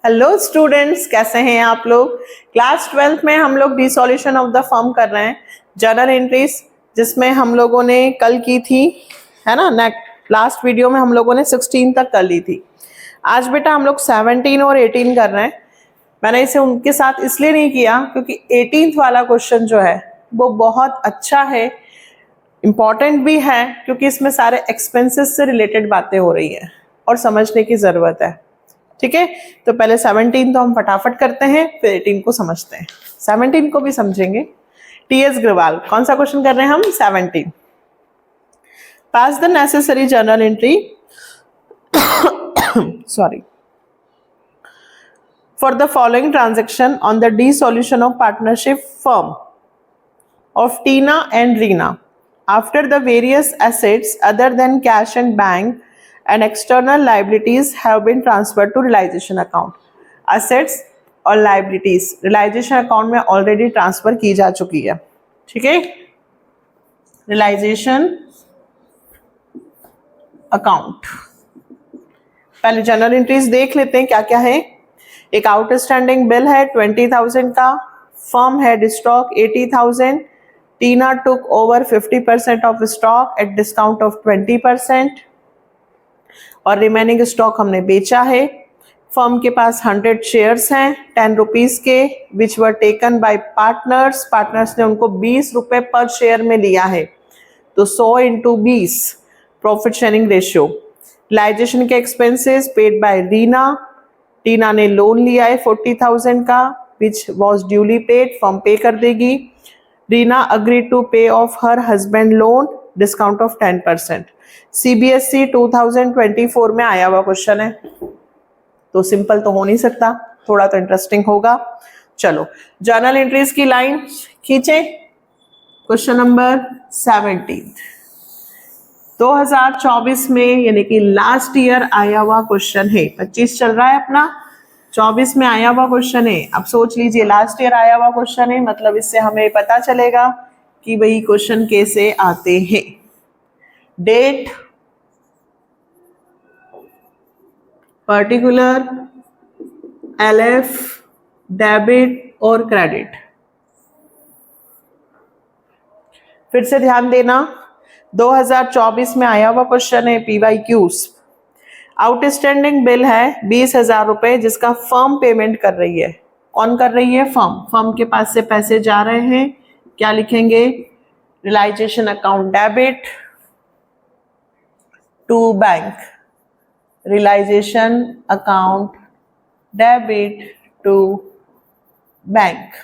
Hello students, कैसे हैं आप लोग। क्लास 12th में हम लोग डिसॉल्यूशन ऑफ द फर्म कर रहे हैं, जर्नल एंट्रीज, जिसमें हम लोगों ने कल की थी, है ना। लास्ट वीडियो में हम लोगों ने 16 तक कर ली थी। आज बेटा हम लोग 17 और 18 कर रहे हैं। मैंने इसे उनके साथ इसलिए नहीं किया क्योंकि 18th वाला क्वेश्चन जो है वो बहुत अच्छा है, इम्पॉर्टेंट भी है, क्योंकि इसमें सारे एक्सपेंसेस से रिलेटेड बातें हो रही हैं और समझने की ज़रूरत है। ठीक है, तो पहले 17 तो हम फटाफट करते हैं, फिर 18 को समझते हैं। 17 को भी समझेंगे। टीएस ग्रवाल, कौन सा क्वेश्चन कर रहे हैं हम? 17। Pass the necessary journal entry sorry for the following transaction on the dissolution of partnership firm of Tina and Reena after the various assets other than cash and bank and external liabilities have been transferred to realization account. Assets और liabilities realization account में already transfer की जा चुकी है। ठीक है, realization account। पहले general entries देख लेते हैं क्या क्या है। एक आउटस्टैंडिंग बिल है 20,000 का, firm head stock 80,000, Tina took over 50% of stock at discount of 20% और रिमेनिंग स्टॉक हमने बेचा है। फर्म के पास 100 शेयर्स हैं 10 रुपीज के, which were taken by partners. Partners ने उनको 20 रुपए पर शेयर में लिया है, तो 100 into 20 profit sharing ratio. Realisation के expenses paid by Reena. Tina ने लोन लिया है 40,000 का, which was duly paid, firm पे कर देगी। Reena agreed to pay off her husband loan, discount of 10%। CBSE 2024 में आया हुआ क्वेश्चन है, तो सिंपल तो हो नहीं सकता, थोड़ा तो इंटरेस्टिंग होगा। चलो जर्नल एंट्रीज की लाइन खींचे। क्वेश्चन नंबर 17 2024 में, यानी कि लास्ट ईयर आया हुआ क्वेश्चन है। 25 चल रहा है अपना, 24 में आया हुआ क्वेश्चन है। अब सोच लीजिए लास्ट ईयर आया हुआ क्वेश्चन है, मतलब इससे हमें पता चलेगा कि वही क्वेश्चन कैसे आते हैं। डेट, पर्टिकुलर, एलएफ, डेबिट और क्रेडिट। फिर से ध्यान देना, 2024 में आया हुआ क्वेश्चन है PYQs। आउटस्टैंडिंग बिल है 20,000 रुपए, जिसका फर्म पेमेंट कर रही है। कौन कर रही है? फर्म। फर्म के पास से पैसे जा रहे हैं, क्या लिखेंगे? Realisation account debit to bank. Realisation account debit to bank.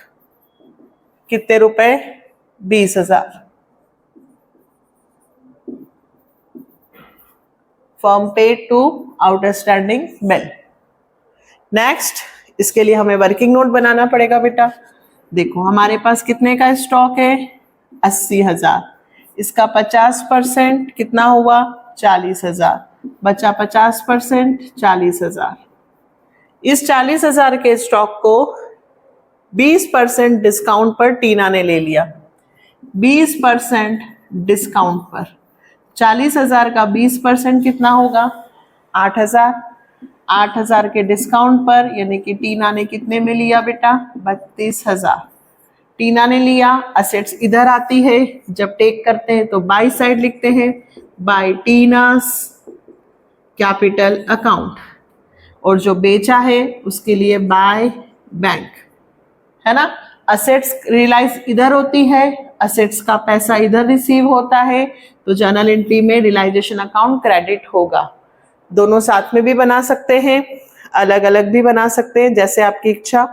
कितने रुपए? 20,000। Firm paid to outstanding bill. Next, इसके लिए हमें वर्किंग नोट बनाना पड़ेगा बेटा। देखो हमारे पास कितने का स्टॉक है? 80,000। इसका 50% कितना हुआ? 40,000। बचा 50%, 40,000। इस 40,000 के स्टॉक को 20% डिस्काउंट पर टीना ने ले लिया। 20% डिस्काउंट पर 40,000 का 20% कितना होगा? 8,000। 8,000 के डिस्काउंट पर, यानी कि टीना ने कितने में लिया बेटा? 32,000 टीना ने लिया। असेट्स इधर आती है, जब टेक करते हैं तो बाई साइड लिखते हैं, बाय टीनास कैपिटल अकाउंट, और जो बेचा है उसके लिए बाय बैंक, है ना। असेट्स रियलाइज इधर होती है, असेट्स का पैसा इधर रिसीव होता है, तो जर्नल एंट्री में रियलाइजेशन अकाउंट क्रेडिट होगा। दोनों साथ में भी बना सकते हैं, अलग अलग भी बना सकते हैं, जैसे आपकी इच्छा।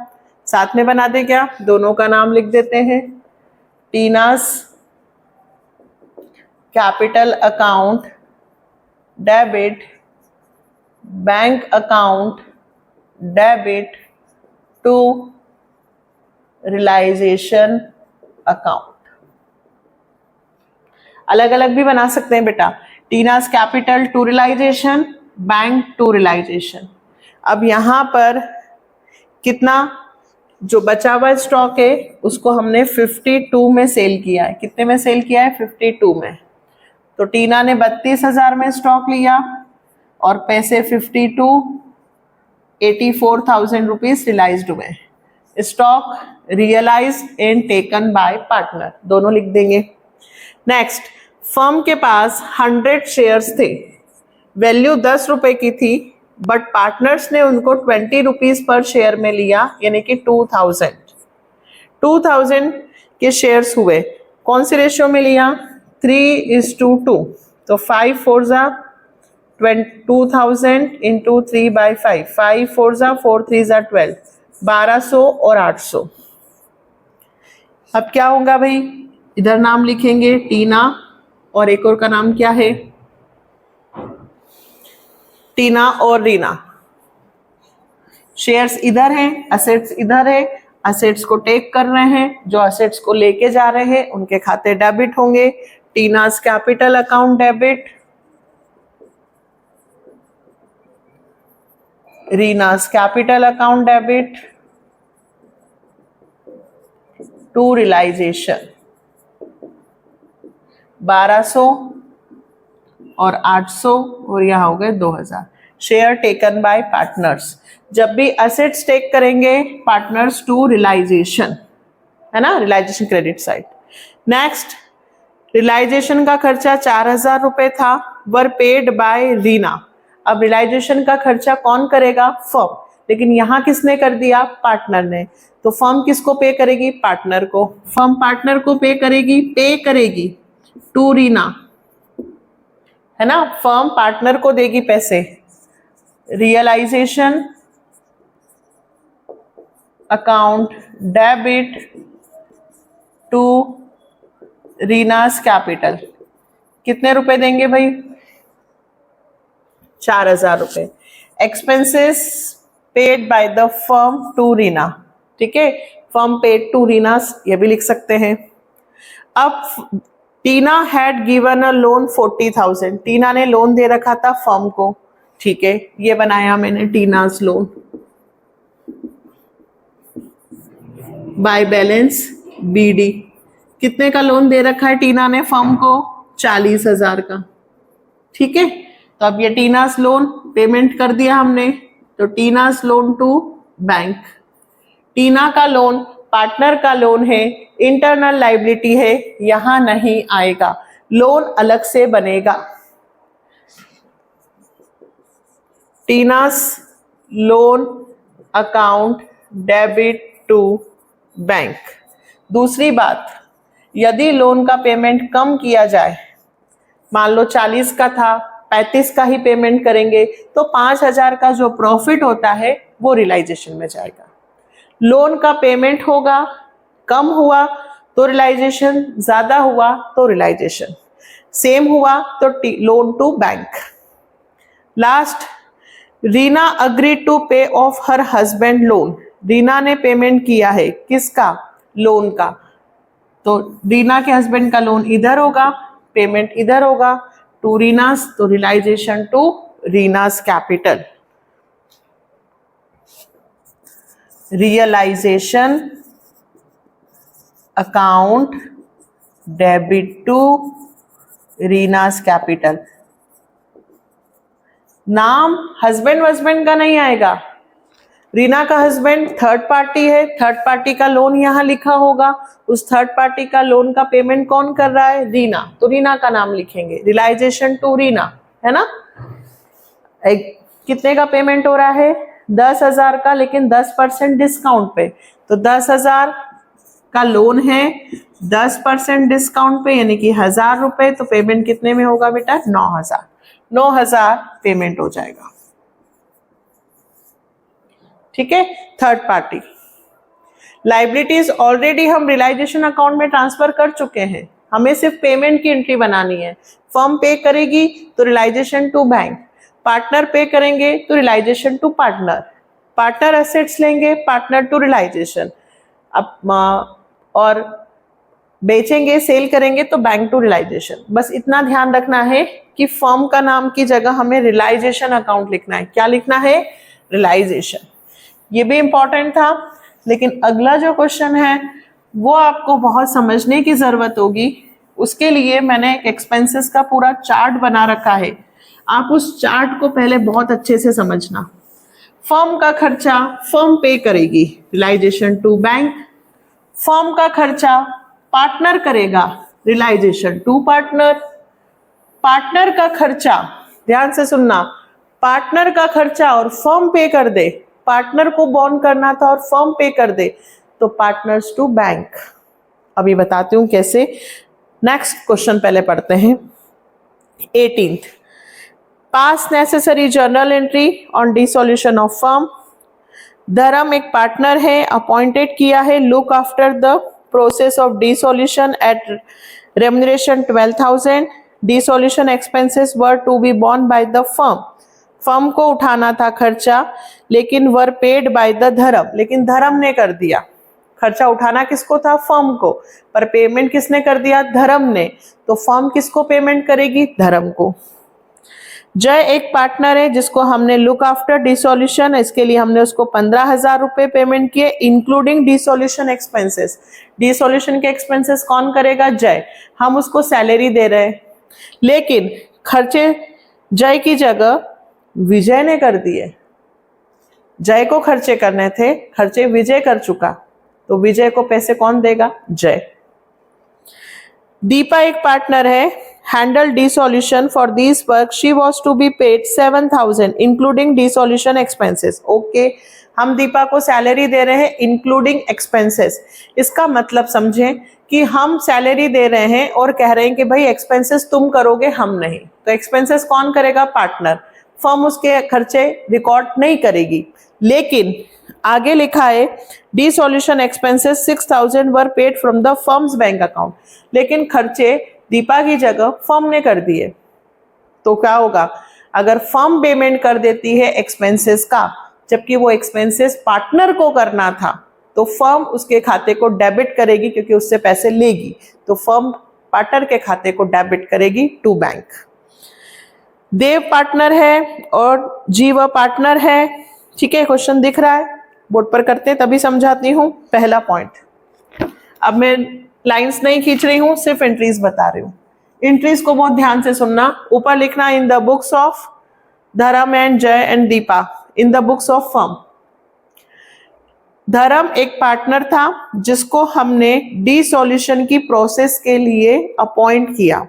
साथ में बना दे क्या? दोनों का नाम लिख देते हैं, Tina's capital account debit bank account debit to realisation account. अलग अलग भी बना सकते हैं बेटा, Tina's capital to realisation, bank to realisation. अब यहां पर कितना जो बचा हुआ स्टॉक है उसको हमने 52 में सेल किया है। कितने में सेल किया है? 52 में। तो टीना ने 32,000 में स्टॉक लिया और पैसे 52 84,000 रुपीज रियलाइज्ड हुए। Stock realise and taken by partner, दोनों लिख देंगे। नेक्स्ट, फर्म के पास 100 शेयर्स थे, वैल्यू 10 रुपए की थी, बट पार्टनर्स ने उनको 20 रुपीज पर शेयर में लिया, यानी कि 2000 के शेयर्स हुए। कौन सी रेशियो में लिया? 3:2, तो 5 4 जा 2000 इंटू 3/5, 5 4 जा 4 3 जा 12, 1200 और 800। अब क्या होगा भाई, इधर नाम लिखेंगे टीना, और एक और का नाम क्या है? टीना और रीना। शेयर्स इधर हैं, असेट्स इधर है, असेट्स को टेक कर रहे हैं, जो असेट्स को लेके जा रहे हैं उनके खाते डेबिट होंगे। Tina's capital account debit, Reena's capital account debit to realisation. 1200 और 800 और यहाँ हो गए 2000। शेयर टेकन बाय पार्टनर्स, जब भी असेट्स टेक करेंगे पार्टनर्स टू रियलाइजेशन, है ना, realisation credit side. Next, realisation का खर्चा 4000 रुपए था, वर पेड बाय रीना। अब रियलाइजेशन का खर्चा कौन करेगा? फर्म, लेकिन यहाँ किसने कर दिया? पार्टनर ने। तो फर्म किसको पे करेगी? पार्टनर को। फर्म पार्टनर को पे करेगी टू रीना, है ना, फर्म पार्टनर को देगी पैसे। Realisation account debit to Reena's capital. कितने रुपए देंगे भाई? 4000 रुपए। Expenses paid by the firm to Reena, ठीक है, फर्म पेड टू रीनास, ये भी लिख सकते हैं। अब टीना हैड गिवन अ लोन 40,000, टीना ने लोन दे रखा था फर्म को, ठीक है, ये बनाया मैंने Tina's loan by balance BD. कितने का लोन दे रखा है टीना ने फर्म को? 40,000 का, ठीक है। तो अब ये टीनास लोन पेमेंट कर दिया हमने, तो Tina's loan to bank. Tina का लोन पार्टनर का लोन है, इंटरनल लाइबिलिटी है, यहां नहीं आएगा, लोन अलग से बनेगा। Tina's loan account debit to bank. दूसरी बात, यदि लोन का पेमेंट कम किया जाए, मान लो 40 का था, 35 का ही पेमेंट करेंगे, तो 5000 का जो प्रॉफिट होता है वो रियलाइजेशन में जाएगा। लोन का पेमेंट होगा, कम हुआ तो रियलाइजेशन, ज्यादा हुआ तो रियलाइजेशन, सेम हुआ तो loan to bank. Last, Reena agree to pay off her husband loan. Reena ने पेमेंट किया है, किसका? लोन का। तो रीना के हस्बैंड का लोन इधर होगा, पेमेंट इधर होगा, टू रीनास, तो realisation to Reena's capital. Realisation account debit to Reena's capital. नाम हस्बैंड का नहीं आएगा, रीना का हस्बैंड थर्ड पार्टी है, थर्ड पार्टी का लोन यहां लिखा होगा, उस थर्ड पार्टी का लोन का पेमेंट कौन कर रहा है? रीना, तो रीना का नाम लिखेंगे, रियलाइजेशन टू रीना, है ना। कितने का पेमेंट हो रहा है? 10,000 का, लेकिन 10% डिस्काउंट पे, तो 10,000 का लोन है, 10% डिस्काउंट पे, यानी कि 1000 रुपए, तो पेमेंट कितने में होगा बेटा? 9,000 पेमेंट हो जाएगा, ठीक है। थर्ड पार्टी लाइबिलिटीज ऑलरेडी हम रियलाइजेशन अकाउंट में ट्रांसफर कर चुके हैं, हमें सिर्फ पेमेंट की एंट्री बनानी है। फर्म पे करेगी तो realisation to bank, partner pay करेंगे तो realisation to partner, partner assets लेंगे, पार्टनर टू रियलाइजेशन, अब और बेचेंगे, सेल करेंगे तो बैंक टू रियलाइजेशन। बस इतना ध्यान रखना है कि फर्म का नाम की जगह हमें रियलाइजेशन अकाउंट लिखना है। क्या लिखना है? रियलाइजेशन। ये भी इंपॉर्टेंट था, लेकिन अगला जो क्वेश्चन है वो आपको बहुत समझने की जरूरत होगी। उसके लिए मैंने एक एक्सपेंसेस का पूरा चार्ट बना रखा है, आप उस चार्ट को पहले बहुत अच्छे से समझना। फर्म का खर्चा फर्म पे करेगी, रियलाइजेशन टू बैंक। फर्म का खर्चा पार्टनर करेगा, रियलाइजेशन टू पार्टनर। पार्टनर का खर्चा, ध्यान से सुनना, पार्टनर का खर्चा और फर्म पे कर दे, पार्टनर को बॉन्ड करना था और फर्म पे कर दे, तो पार्टनर्स टू बैंक। अभी बताती हूं कैसे। नेक्स्ट क्वेश्चन पहले पढ़ते हैं। 18th, pass necessary journal entry on dissolution of firm. Dharam एक पार्टनर है, अपॉइंटेड किया है, look after the process of dissolution at remuneration 12,000। Dissolution expenses were to be borne by the firm. Firm को उठाना था खर्चा, लेकिन वर पेड बाय द धर्म, लेकिन धर्म ने कर दिया। खर्चा उठाना किसको था? फर्म को, पर पेमेंट किसने कर दिया? धर्म ने। तो फर्म किसको पेमेंट करेगी? धर्म को। जय एक पार्टनर है जिसको हमने लुक आफ्टर डिसोल्यूशन, इसके लिए हमने उसको 15,000 रुपए पेमेंट किए, इंक्लूडिंग डिसोल्यूशन एक्सपेंसेस। डिसोल्यूशन के एक्सपेंसेस कौन करेगा? जय। हम उसको सैलरी दे रहे हैं, लेकिन खर्चे जय की जगह विजय ने कर दिए। जय को खर्चे करने थे, खर्चे विजय कर चुका, तो विजय को पैसे कौन देगा? जय। दीपा एक पार्टनर है, handle dissolution for this work, she was to be paid 7,000 including dissolution expenses. Okay, हम दीपा को सैलरी दे रहे हैं इंक्लूडिंग एक्सपेंसेस। इसका मतलब समझें कि हम सैलरी दे रहे हैं और कह रहे हैं कि भाई एक्सपेंसेस तुम करोगे, हम नहीं। तो एक्सपेंसेस कौन करेगा? पार्टनर। फर्म उसके खर्चे रिकॉर्ड नहीं करेगी, लेकिन आगे लिखा है dissolution expenses 6,000 were paid from the firms bank account, लेकिन खर्चे दीपा की जगह फर्म ने कर दिए। तो क्या होगा? अगर फर्म पेमेंट कर देती है एक्सपेंसेस का, जबकि वो एक्सपेंसेस पार्टनर को करना था, तो फर्म उसके खाते को डेबिट करेगी, क्योंकि उससे पैसे लेगी। तो फर्म पार्टनर के खाते को डेबिट करेगी टू बैंक। देव पार्टनर है और जीव पार्टनर है। ठीक है, क्वेश्चन दिख रहा है, बोर्ड पर करते तभी समझाती हूँ। पहला पॉइंट, अब मैं लाइंस नहीं खींच रही हूँ, सिर्फ एंट्रीज बता रही हूँ। एंट्रीज को बहुत ध्यान से सुनना। ऊपर लिखना इन द बुक्स ऑफ धर्म एंड जय and Deepa, in the books of firm. Dharam एक पार्टनर था जिसको हमने डिसोल्यूशन की प्रोसेस के लिए अपॉइंट किया।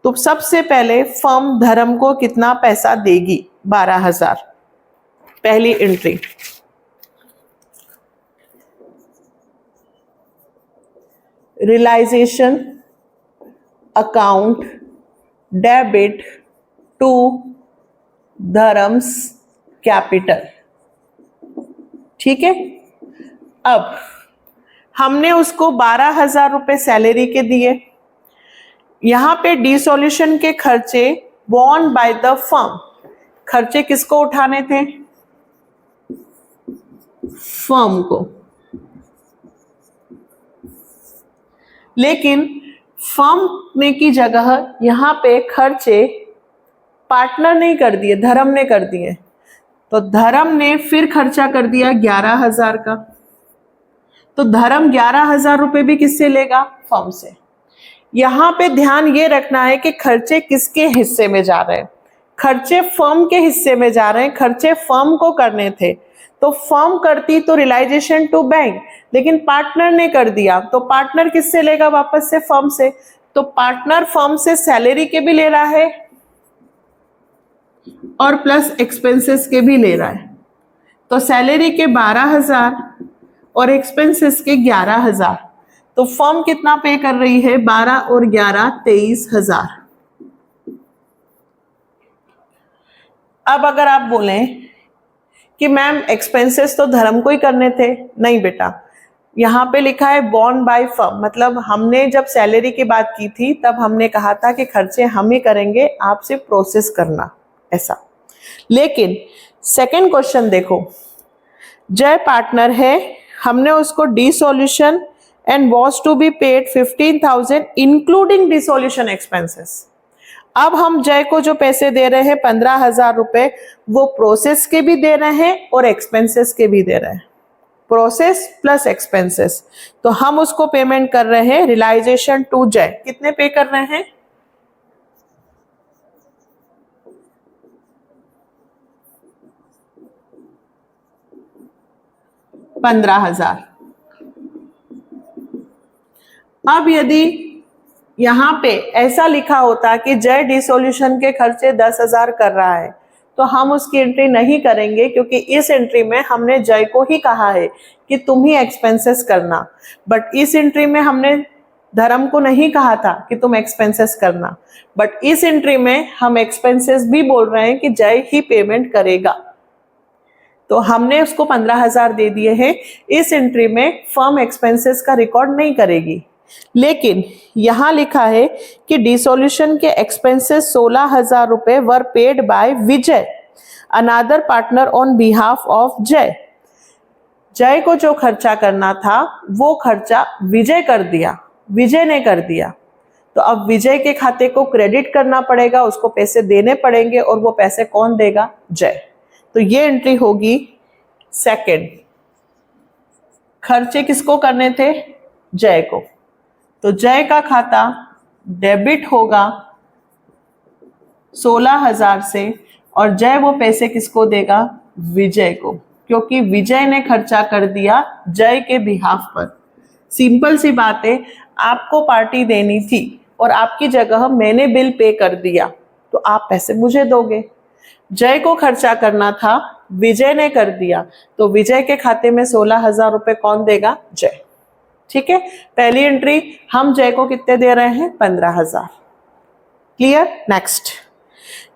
तो सबसे पहले फर्म धर्म को कितना पैसा देगी? 12,000। पहली एंट्री। Realisation account debit to Dharam's capital. ठीक है, अब हमने उसको 12,000 रुपए सैलरी के दिए। यहां पे डिसोल्यूशन के खर्चे बोर्न बाय द फर्म। खर्चे किसको उठाने थे? फर्म को। लेकिन फर्म ने की जगह यहां पे खर्चे पार्टनर नहीं कर दिए, धर्म ने कर दिए। तो धर्म ने फिर खर्चा कर दिया 11,000 का। तो धर्म 11,000 रुपए भी किससे लेगा? फर्म से। यहां पे ध्यान ये रखना है कि खर्चे किसके हिस्से में जा रहे हैं? खर्चे फर्म के हिस्से में जा रहे हैं। खर्चे फर्म को करने थे, तो फर्म करती तो रियलाइजेशन टू बैंक, लेकिन पार्टनर ने कर दिया, तो पार्टनर किससे लेगा? वापस से फर्म से। तो पार्टनर फर्म से सैलरी के भी ले रहा है और प्लस एक्सपेंसेस के भी ले रहा है। तो सैलरी के 12,000 और एक्सपेंसेस के 11,000। तो फर्म कितना पे कर रही है? 12 और 11 23,000। अब अगर आप बोलें कि मैम एक्सपेंसेस तो धर्म को ही करने थे, नहीं बेटा, यहाँ पे लिखा है बोर्न बाय फर्म, मतलब हमने जब सैलरी की बात की थी तब हमने कहा था कि खर्चे हम ही करेंगे, आप सिर्फ प्रोसेस करना, ऐसा। लेकिन सेकंड क्वेश्चन देखो, जय पार्टनर है, हमने उसको dissolution and was to be paid 15,000 including dissolution expenses. अब हम जय को जो पैसे दे रहे हैं 15,000 रुपए, वो प्रोसेस के भी दे रहे हैं और एक्सपेंसेस के भी दे रहे हैं। प्रोसेस प्लस एक्सपेंसेस, तो हम उसको पेमेंट कर रहे हैं रियलाइजेशन टू जय। कितने पे कर रहे हैं? 15,000। अब यदि यहां पे ऐसा लिखा होता कि जय डिसोल्यूशन के खर्चे 10,000 कर रहा है, तो हम उसकी एंट्री नहीं करेंगे, क्योंकि इस एंट्री में हमने जय को ही कहा है कि तुम ही एक्सपेंसेस करना। बट इस एंट्री में हमने धर्म को नहीं कहा था कि तुम एक्सपेंसेस करना, बट इस एंट्री में हम एक्सपेंसेस भी बोल रहे हैं कि जय ही पेमेंट करेगा। तो हमने उसको 15,000 दे दिए हैं। इस एंट्री में फर्म एक्सपेंसेस का रिकॉर्ड नहीं करेगी, लेकिन यहां लिखा है कि डिसोल्यूशन के एक्सपेंसेस 16,000 रुपए वर paid by Vijay another partner on behalf of जय। जय को जो खर्चा करना था वो खर्चा विजय कर दिया, विजय ने कर दिया। तो अब विजय के खाते को क्रेडिट करना पड़ेगा, उसको पैसे देने पड़ेंगे, और वो पैसे कौन देगा? जय। तो ये एंट्री होगी सेकंड। खर्चे किसको करने थे? जय को। तो जय का खाता डेबिट होगा 16,000 से, और जय वो पैसे किसको देगा? विजय को, क्योंकि विजय ने खर्चा कर दिया जय के बिहाफ पर। सिंपल सी बात है, आपको पार्टी देनी थी और आपकी जगह मैंने बिल पे कर दिया, तो आप पैसे मुझे दोगे। जय को खर्चा करना था, विजय ने कर दिया, तो विजय के खाते में 16,000 रुपए कौन देगा? जय। ठीक है, पहली एंट्री हम जय को कितने दे रहे हैं? 15,000। क्लियर? नेक्स्ट,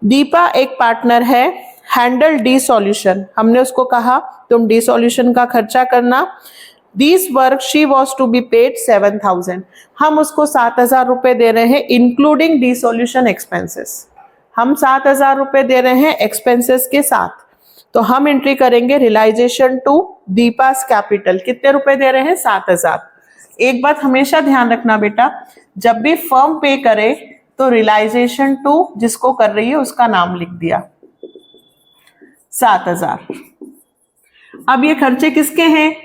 दीपा एक पार्टनर है, हैंडल डिसोल्यूशन। हमने उसको कहा तुम डिसोल्यूशन का खर्चा करना। This work she was to be paid 7,000। हम उसको 7,000 रुपए दे रहे हैं इंक्लूडिंग डिसोल्यूशन एक्सपेंसेस। हम 7,000 रुपए दे रहे हैं एक्सपेंसेस के साथ। तो हम एंट्री करेंगे रियलाइजेशन टू दीपास कैपिटल। कितने रुपए दे रहे हैं? 7,000। एक बात हमेशा ध्यान रखना बेटा, जब भी फर्म पे करे तो रियलाइजेशन टू जिसको कर रही है उसका नाम लिख दिया, 7,000। अब ये खर्चे किसके हैं?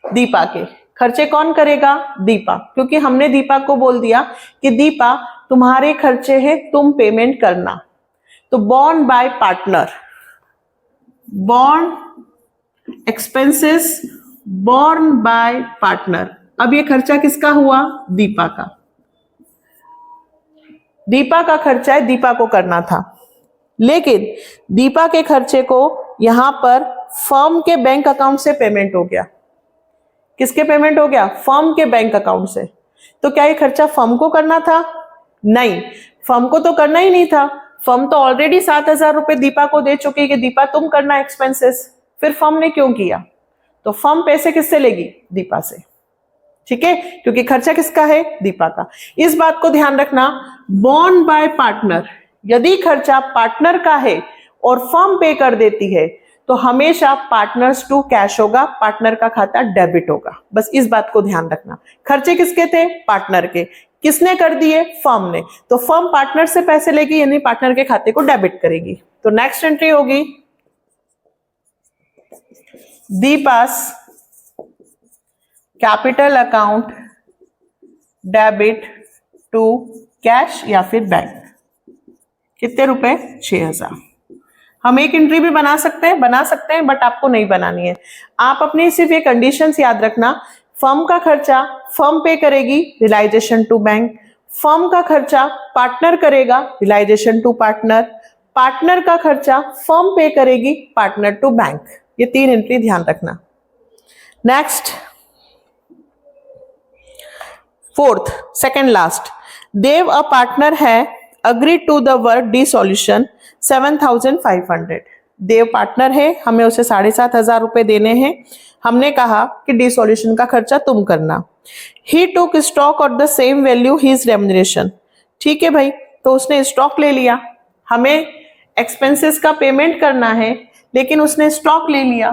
दीपा के। खर्चे कौन करेगा? दीपा, क्योंकि हमने दीपा को बोल दिया कि दीपा तुम्हारे खर्चे हैं, तुम पेमेंट करना। तो born bye partner, born expenses born bye partner. अब ये खर्चा किसका हुआ? दीपा का। दीपा का खर्चा है, दीपा को करना था, लेकिन दीपा के खर्चे को यहां पर फर्म के बैंक अकाउंट से पेमेंट हो गया। किसके पेमेंट हो गया? फर्म के बैंक अकाउंट से। तो क्या ये खर्चा फर्म को करना था? नहीं, फर्म को तो करना ही नहीं था। फर्म तो ऑलरेडी 7,000 रुपए दीपा को दे चुकी है कि दीपा तुम करना एक्सपेंसेस। फिर फर्म ने क्यों किया? तो फर्म पैसे किससे लेगी? दीपा से। ठीक है, क्योंकि खर्चा किसका है? दीपा का। इस बात को ध्यान रखना, बॉर्न बाय पार्टनर, यदि खर्चा पार्टनर का है और फर्म पे कर देती है तो हमेशा पार्टनर्स टू कैश होगा, पार्टनर का खाता डेबिट होगा। बस इस बात को ध्यान रखना। खर्चे किसके थे? पार्टनर के। किसने कर दिए? फर्म ने। तो फर्म पार्टनर से पैसे लेगी, यानी पार्टनर के खाते को डेबिट करेगी। तो नेक्स्ट एंट्री होगी Deepa's capital account debit to cash या फिर बैंक। कितने रुपए? 6,000। हम एक एंट्री भी बना सकते हैं, बट आपको नहीं बनानी है। आप अपनी सिर्फ ये कंडीशंस याद रखना, फर्म का खर्चा फर्म पे करेगी, रियलाइजेशन टू बैंक। फर्म का खर्चा पार्टनर करेगा, रियलाइजेशन टू पार्टनर। पार्टनर का खर्चा फर्म पे करेगी, पार्टनर टू बैंक। ये 3 एंट्री ध्यान रखना। Next, fourth, second last, Dev a partner है agree to the work dissolution 7,500। Dev partner है, हमें उसे 7,500 रुपए देने हैं। हमने कहा कि डिसोल्यूशन का खर्चा तुम करना। He took stock of the same value his remuneration. ठीक है भाई, तो उसने स्टॉक ले लिया। हमें एक्सपेंसेस का पेमेंट करना है, लेकिन उसने स्टॉक ले लिया,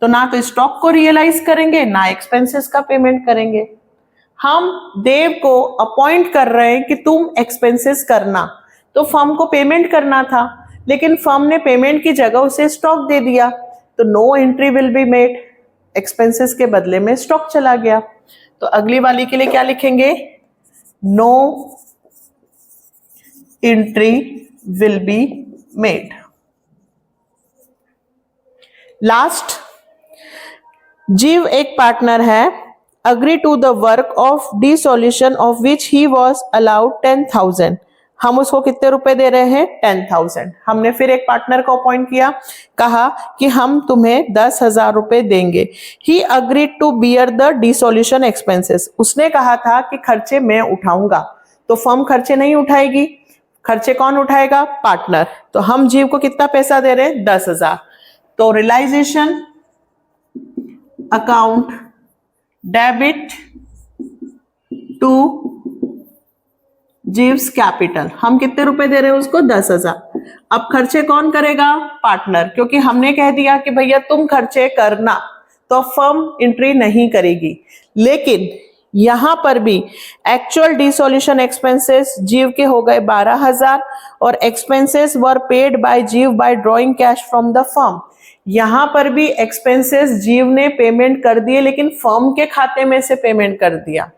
तो ना तो स्टॉक को रियलाइज करेंगे ना एक्सपेंसेस का पेमेंट करेंगे। हम देव को अपॉइंट कर रहे हैं कि तुम एक्सपेंसेस करना, तो फर्म को पेमेंट करना था, लेकिन फर्म ने पेमेंट की जगह उसे स्टॉक दे दिया, तो no entry will be made. Expenses के बदले में स्टॉक चला गया। तो अगली वाली के लिए क्या लिखेंगे? No entry will be made. Last, Jeev एक पार्टनर है, agree to the work of dissolution of which he was allowed 10,000। हम उसको कितने रुपए दे रहे हैं? 10,000। हमने फिर एक पार्टनर को अपॉइंट किया, कहा कि हम तुम्हें 10,000 रुपए देंगे। He agreed to bear the dissolution expenses. उसने कहा था कि खर्चे मैं उठाऊंगा, तो फर्म खर्चे नहीं उठाएगी। खर्चे कौन उठाएगा? पार्टनर। तो हम जीव को कितना पैसा दे रहे हैं? 10,000। तो realisation account debit to Jeev's capital, हम कितने रुपए दे रहे हैं उसको? 10,000। अब खर्चे कौन करेगा? पार्टनर, क्योंकि हमने कह दिया कि भैया तुम खर्चे करना, तो फर्म एंट्री नहीं करेगी। लेकिन यहां पर भी एक्चुअल डिसोल्यूशन एक्सपेंसेस जीव के हो गए 12,000 और एक्सपेंसेस वर पेड बाय जीव bye drawing cash from the firm. यहां पर भी एक्सपेंसेस जीव ने पेमेंट कर दिए, लेकिन फर्म के खाते में से पेमेंट कर दिया।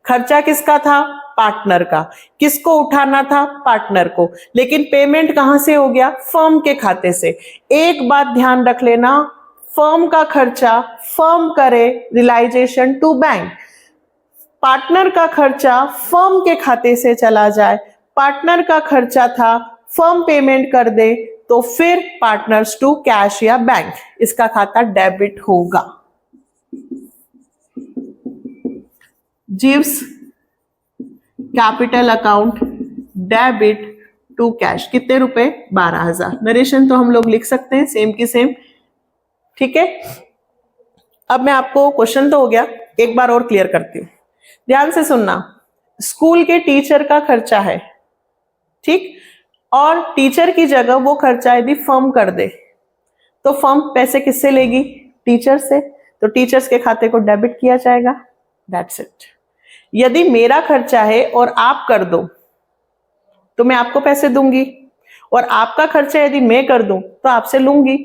खर्चा किसका था? पार्टनर का। किसको उठाना था? पार्टनर को। लेकिन पेमेंट कहां से हो गया? फर्म के खाते से। एक बात ध्यान रख लेना, फर्म का खर्चा फर्म करे रियलाइजेशन टू बैंक, पार्टनर का खर्चा फर्म के खाते से चला जाए। पार्टनर का खर्चा था, फर्म पेमेंट कर दे, तो फिर पार्टनर्स टू कैश या बैंक, इसका खाता डेबिट होगा। Jeev's capital account debit to cash, कितने रुपए? 12,000। नरेशन तो हम लोग लिख सकते हैं सेम की सेम, ठीक है। अब मैं आपको क्वेश्चन तो हो गया, एक बार और क्लियर करती हूं, ध्यान से सुनना। स्कूल के टीचर का खर्चा है, ठीक, और टीचर की जगह वो खर्चा यदि फर्म कर दे, तो फर्म पैसे किससे लेगी? टीचर से। तो टीचर्स के खाते को डेबिट किया जाएगा, दैट्स इट। यदि मेरा खर्चा है और आप कर दो तो मैं आपको पैसे दूंगी, और आपका खर्चा यदि मैं कर दूं तो आपसे लूंगी,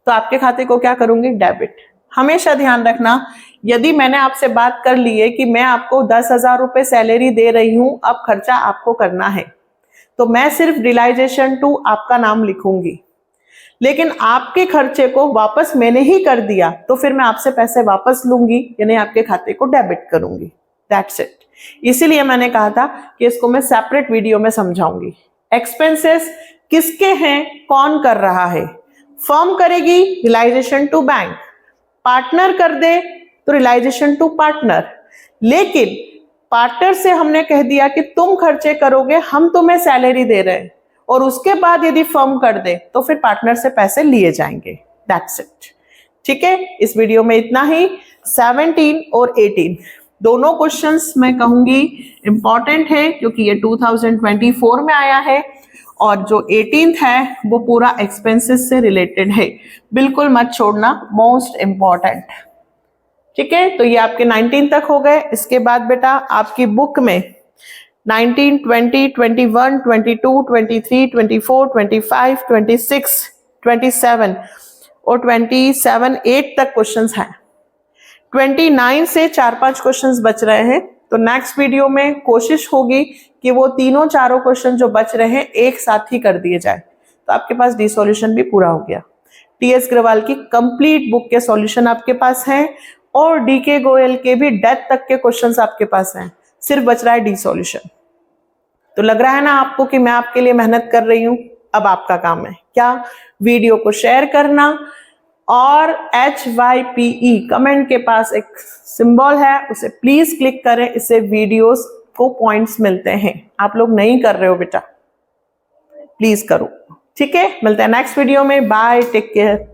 तो आपके खाते को क्या करूंगी? डेबिट। हमेशा ध्यान रखना, यदि मैंने आपसे बात कर ली है कि मैं आपको 10,000 रुपए सैलरी दे रही हूं, अब खर्चा आपको करना है, तो मैं सिर्फ रियलाइजेशन टू आपका नाम लिखूंगी। लेकिन आपके खर्चे को वापस मैंने ही कर दिया, तो फिर मैं आपसे पैसे वापस लूंगी, यानी आपके खाते को डेबिट करूंगी, दैट्स इट। इसीलिए मैंने कहा था कि इसको मैं सेपरेट वीडियो में समझाऊंगी। एक्सपेंसेस किसके हैं, कौन कर रहा है? फर्म करेगी रियलाइजेशन टू बैंक, पार्टनर कर दे तो रियलाइजेशन टू पार्टनर। लेकिन पार्टनर से हमने कह दिया कि तुम खर्चे करोगे, हम तुम्हें सैलरी दे रहे हैं, और उसके बाद यदि फर्म कर दे तो फिर पार्टनर से पैसे लिए जाएंगे, दैट्स इट, ठीक है। इस वीडियो में इतना ही। 17 और 18 दोनों क्वेश्चंस मैं कहूंगी इंपॉर्टेंट है, क्योंकि ये 2024 में आया है, और जो 18th है वो पूरा एक्सपेंसेस से रिलेटेड है, बिल्कुल मत छोड़ना, मोस्ट इंपॉर्टेंट, ठीक है। तो ये आपके 19 तक हो गए। इसके बाद बेटा आपकी बुक में 19, 20, 21, 22, 23, 24, 25, 26, 27 और 27, 8 तक क्वेश्चंस हैं। 29 से 4-5 क्वेश्चंस बच रहे हैं, तो नेक्स्ट वीडियो में कोशिश होगी कि वो तीनों चारों क्वेश्चन जो बच रहे हैं एक साथ ही कर दिए जाए, तो आपके पास डी सॉल्यूशन भी पूरा हो गया। टीएस ग्रवाल की कंप्लीट बुक के सॉल्यूशन आपके पास हैं, और डीके गोयल के भी डेथ तक के क्वेश्चंस आपके पास हैं, सिर्फ बच रहा है डी सॉल्यूशन। तो लग रहा है ना आपको कि मैं आपके लिए मेहनत कर रही हूं? अब आपका काम है क्या? वीडियो को शेयर करना, और HYPE कमेंट के पास एक सिंबल है, उसे प्लीज क्लिक करें, इससे वीडियोस को पॉइंट्स मिलते हैं। आप लोग नहीं कर रहे हो बेटा, प्लीज करो, ठीक है। मिलते हैं नेक्स्ट वीडियो में, बाय, टेक केयर।